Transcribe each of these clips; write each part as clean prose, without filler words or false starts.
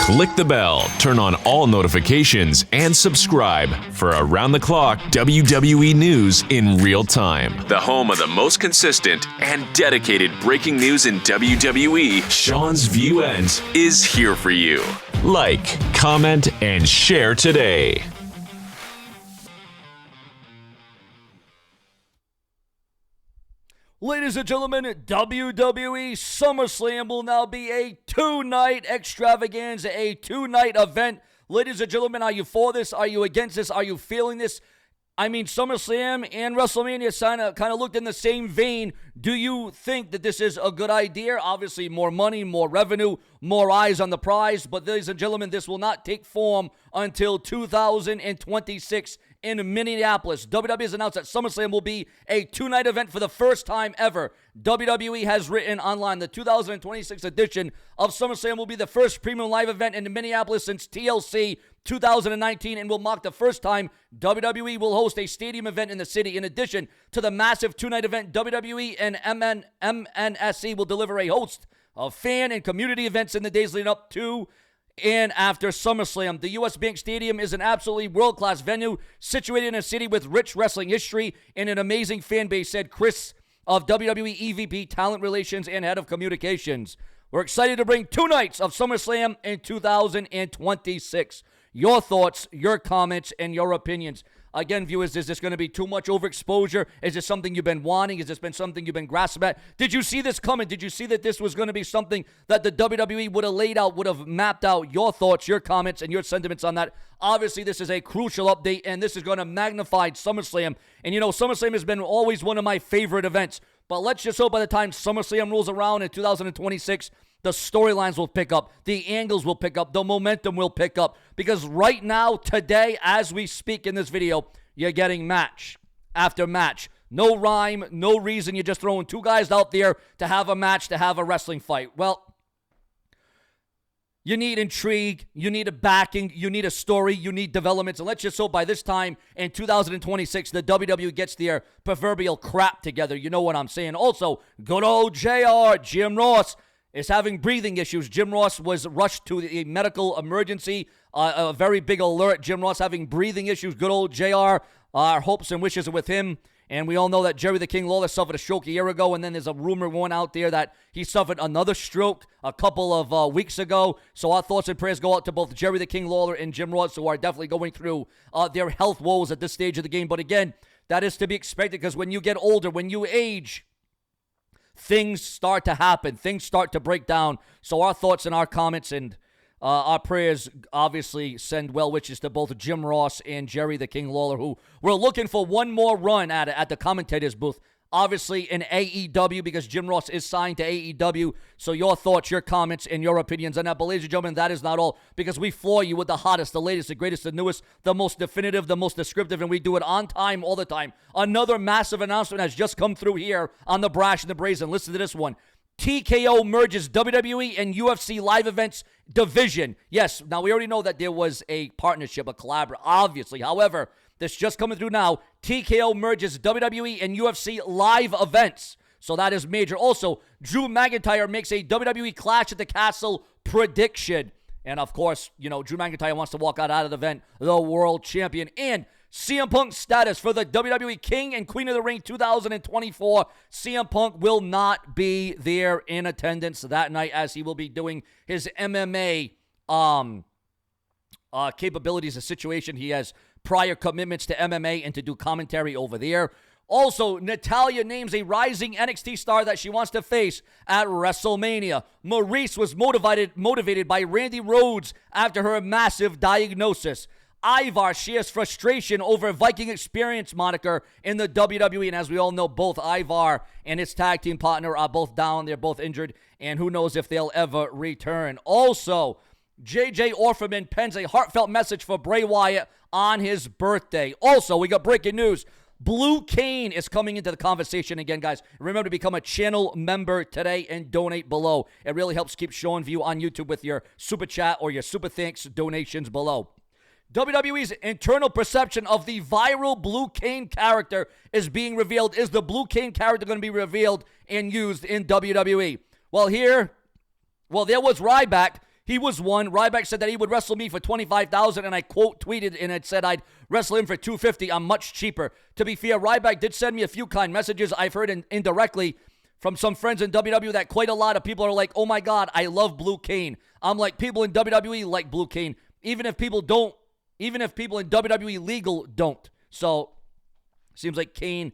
Click the bell, turn on all notifications, and subscribe for around-the-clock WWE news in real time. The home of the most consistent and dedicated breaking news in WWE, Sean's View Ends, is here for you. Like, comment, and share today. Ladies and gentlemen, WWE SummerSlam will now be a two-night extravaganza, a two-night event. Ladies and gentlemen, are you for this? Are you against this? Are you feeling this? I mean, SummerSlam and WrestleMania kind of looked in the same vein. Do you think that this is a good idea? Obviously, more money, more revenue, more eyes on the prize. But ladies and gentlemen, this will not take form until 2026 in Minneapolis. WWE has announced that SummerSlam will be a two-night event for the first time ever. WWE has written online the 2026 edition of SummerSlam will be the first premium live event in Minneapolis since TLC 2019 and will mark the first time WWE will host a stadium event in the city. In addition to the massive two-night event, WWE and MNSE will deliver a host of fan and community events in the days leading up to and after SummerSlam. The U.S. Bank Stadium is an absolutely world-class venue situated in a city with rich wrestling history and an amazing fan base, said Chris of WWE EVP Talent Relations and Head of Communications. We're excited to bring two nights of SummerSlam in 2026. Your thoughts, your comments, and your opinions. Again, viewers, is this going to be too much overexposure? Is this something you've been wanting? Has this been something you've been grasping at? Did you see this coming? Did you see that this was going to be something that the WWE would have laid out, would have mapped out? Your thoughts, your comments, and your sentiments on that. Obviously, this is a crucial update, and this is going to magnify SummerSlam. And, you know, SummerSlam has been always one of my favorite events. But let's just hope by the time SummerSlam rolls around in 2026, the storylines will pick up, the angles will pick up, the momentum will pick up. Because right now, today, as we speak in this video, you're getting match after match. No rhyme, no reason. You're just throwing two guys out there to have a match, to have a wrestling fight. Well, you need intrigue, you need a backing, you need a story, you need developments. And let's just hope by this time in 2026, the WWE gets their proverbial crap together. You know what I'm saying. Also, good old JR, Jim Ross, is having breathing issues. Jim Ross was rushed to the medical emergency. A very big alert. Jim Ross having breathing issues. Good old JR. Our hopes and wishes are with him. And we all know that Jerry the King Lawler suffered a stroke a year ago. And then there's a rumor going out there that he suffered another stroke a couple of weeks ago. So our thoughts and prayers go out to both Jerry the King Lawler and Jim Ross, who are definitely going through their health woes at this stage of the game. But again, that is to be expected because when you get older, when you age, things start to happen. Things start to break down. So our thoughts and our comments and our prayers obviously send well wishes to both Jim Ross and Jerry the King Lawler, who we're looking for one more run at the commentator's booth. Obviously in AEW, because Jim Ross is signed to AEW. So your thoughts, your comments, and your opinions on that. But ladies and gentlemen, that is not all, because we floor you with the hottest, the latest, the greatest, the newest, the most definitive, the most descriptive, and we do it on time, all the time. Another massive announcement has just come through here on the Brash and the Brazen. Listen to this one. TKO merges WWE and UFC live events division. Yes, now we already know that there was a partnership, a collaboration, obviously. However, this just coming through now. TKO merges WWE and UFC live events. So that is major. Also, Drew McIntyre makes a WWE Clash at the Castle prediction. And of course, you know, Drew McIntyre wants to walk out of the event, the world champion. And CM Punk's status for the WWE King and Queen of the Ring 2024. CM Punk will not be there in attendance that night, as he will be doing his MMA capabilities, a situation. He has prior commitments to MMA and to do commentary over there. Also, Natalya names a rising NXT star that she wants to face at WrestleMania. Maurice was motivated by Randy Rhodes after her massive diagnosis. Ivar shares frustration over Viking Experience moniker in the WWE. And as we all know, both Ivar and his tag team partner are both down. They're both injured. And who knows if they'll ever return. Also, JJ Orferman pens a heartfelt message for Bray Wyatt on his birthday. Also, we got breaking news. Blue Cane is coming into the conversation again, guys. Remember to become a channel member today and donate below. It really helps keep showing view on YouTube with your super chat or your super thanks donations below. WWE's internal perception of the viral Blue Cane character is being revealed. Is the Blue Cane character going to be revealed and used in WWE? Well, there was Ryback. He was one. Ryback said that he would wrestle me for $25,000, and I quote tweeted and it said I'd wrestle him for $250. I'm much cheaper. To be fair, Ryback did send me a few kind messages. I've heard indirectly from some friends in WWE that quite a lot of people are like, oh my God, I love Blue Cane. I'm like, people in WWE like Blue Cane, even if people in WWE legal don't. So, seems like Kane,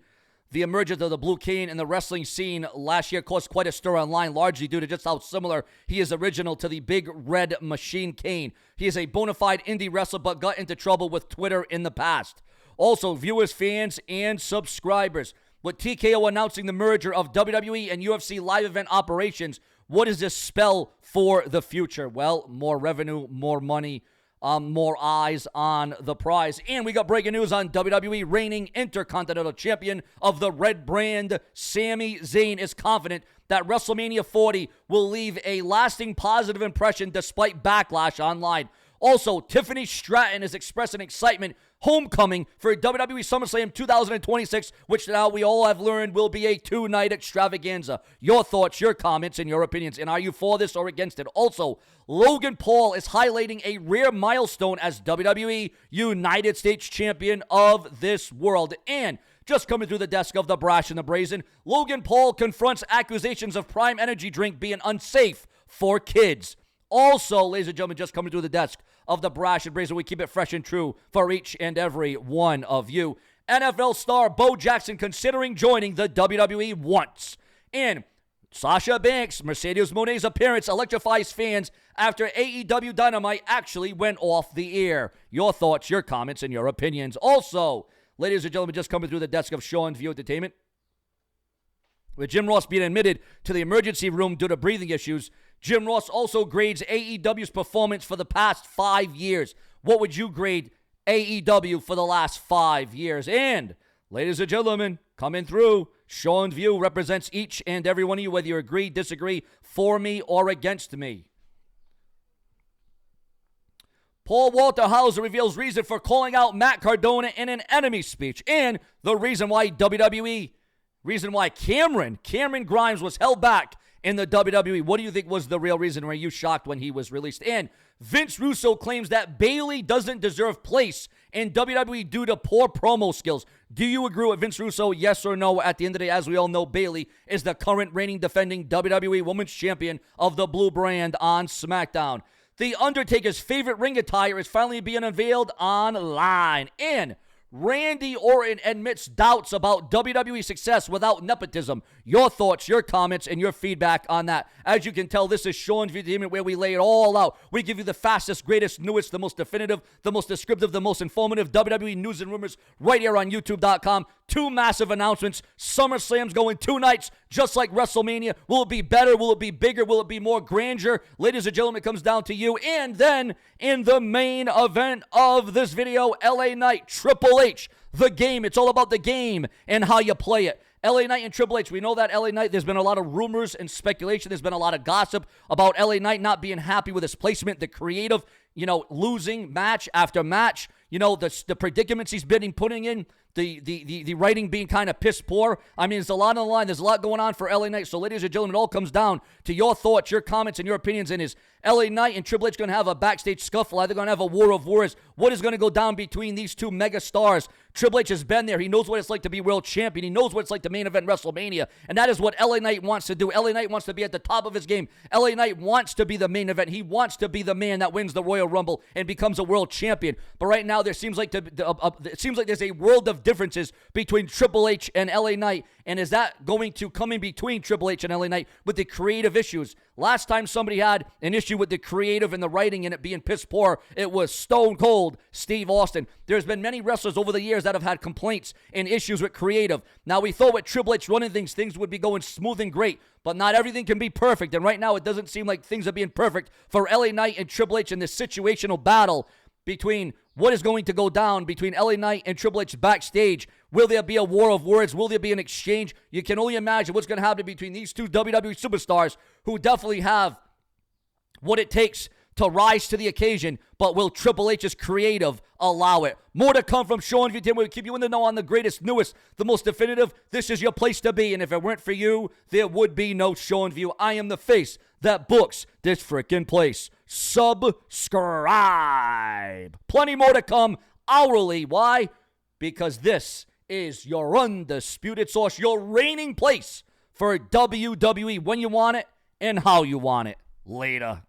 the emergence of the Blue Cane in the wrestling scene last year caused quite a stir online, largely due to just how similar he is original to the Big Red Machine Kane. He is a bona fide indie wrestler, but got into trouble with Twitter in the past. Also, viewers, fans, and subscribers, with TKO announcing the merger of WWE and UFC live event operations, what does this spell for the future? Well, more revenue, more money, more eyes on the prize. And we got breaking news on WWE reigning Intercontinental Champion of the Red Brand. Sami Zayn is confident that WrestleMania 40 will leave a lasting positive impression despite backlash online. Also, Tiffany Stratton is expressing excitement homecoming for WWE SummerSlam 2026, which now we all have learned will be a 2-night extravaganza. Your thoughts, your comments, and your opinions, and are you for this or against it? Also, Logan Paul is highlighting a rare milestone as WWE United States Champion of this world. And just coming through the desk of the Brash and the Brazen, Logan Paul confronts accusations of Prime Energy drink being unsafe for kids. Also, ladies and gentlemen, just coming through the desk of the Brash and Brazen, we keep it fresh and true for each and every one of you. NFL star Bo Jackson considering joining the WWE once. And Sasha Banks, Mercedes Moné's appearance electrifies fans after AEW Dynamite actually went off the air. Your thoughts, your comments, and your opinions. Also, ladies and gentlemen, just coming through the desk of Sean View Entertainment, with Jim Ross being admitted to the emergency room due to breathing issues, Jim Ross also grades AEW's performance for the past 5 years. What would you grade AEW for the last 5 years? And, ladies and gentlemen, coming through, Sean View represents each and every one of you, whether you agree, disagree, for me, or against me. Paul Walter Hauser reveals reason for calling out Matt Cardona in an enemy speech, and the reason why Cameron Grimes was held back in the WWE. What do you think was the real reason? Were you shocked when he was released? And Vince Russo claims that Bayley doesn't deserve place in WWE due to poor promo skills. Do you agree with Vince Russo, yes or no? At the end of the day, as we all know, Bayley is the current reigning defending WWE Women's Champion of the Blue Brand on SmackDown. The Undertaker's favorite ring attire is finally being unveiled online. And Randy Orton admits doubts about WWE success without nepotism. Your thoughts, your comments, and your feedback on that. As you can tell, this is Sean's Entertainment, where we lay it all out. We give you the fastest, greatest, newest, the most definitive, the most descriptive, the most informative WWE news and rumors right here on YouTube.com. 2 massive announcements. SummerSlam's going 2 nights, just like WrestleMania. Will it be better? Will it be bigger? Will it be more grandeur? Ladies and gentlemen, it comes down to you. And then, in the main event of this video, LA Knight, Triple H, the game. It's all about the game and how you play it. LA Knight and Triple H, we know that LA Knight, there's been a lot of rumors and speculation. There's been a lot of gossip about LA Knight not being happy with his placement, the creative, losing match after match, the predicaments he's been putting in, the writing being kind of piss poor. I mean, there's a lot on the line. There's a lot going on for LA Knight. So, ladies and gentlemen, it all comes down to your thoughts, your comments, and your opinions. And is LA Knight and Triple H going to have a backstage scuffle? Are they going to have a war of words? What is going to go down between these two mega stars? Triple H has been there. He knows what it's like to be world champion. He knows what it's like to main event WrestleMania. And that is what LA Knight wants to do. LA Knight wants to be at the top of his game. LA Knight wants to be the main event. He wants to be the man that wins the Royal Rumble and becomes a world champion. But right now, it seems like there's a world of differences between Triple H and LA Knight. And is that going to come in between Triple H and LA Knight with the creative issues? Last time somebody had an issue with the creative and the writing and it being piss poor, it was Stone Cold Steve Austin. There's been many wrestlers over the years that have had complaints and issues with creative. Now, we thought with Triple H running things would be going smooth and great, but not everything can be perfect. And right now, it doesn't seem like things are being perfect for LA Knight and Triple H in this situational battle between what is going to go down between LA Knight and Triple H backstage. Will there be a war of words? Will there be an exchange? You can only imagine what's going to happen between these two WWE superstars who definitely have what it takes to rise to the occasion, but will Triple H's creative allow it? More to come from Sean V. We'll keep you in the know on the greatest, newest, the most definitive. This is your place to be, and if it weren't for you, there would be no Sean View. I am the face that books this frickin' place. subscribe. Plenty more to come hourly. Why? Because this is your undisputed source, your reigning place for WWE when you want it and how you want it. Later.